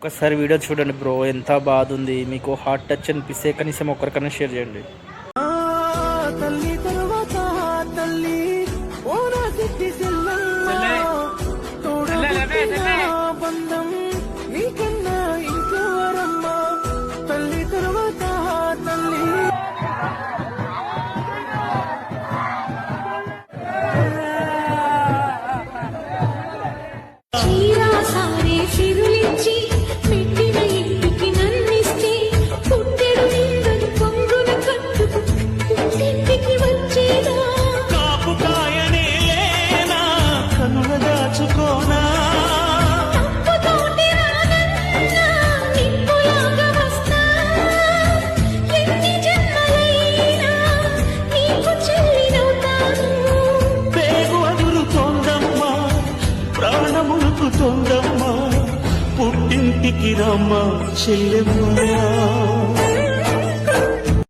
ఒకసారి వీడియో చూడండి బ్రో, ఎంత బాధ ఉంది. మీకు హార్ట్ టచ్ అనిపిస్తే కనీసం ఒకరికన్నా షేర్ చేయండి. తల్లి తరువాత తల్లి ఓనా సిట్టి బంధం నీకన్నా ఇంకెవరమ్మా. తల్లి తరువాత తల్లి పుట్టింటికి రమ్మ చెల్లెమ్మ.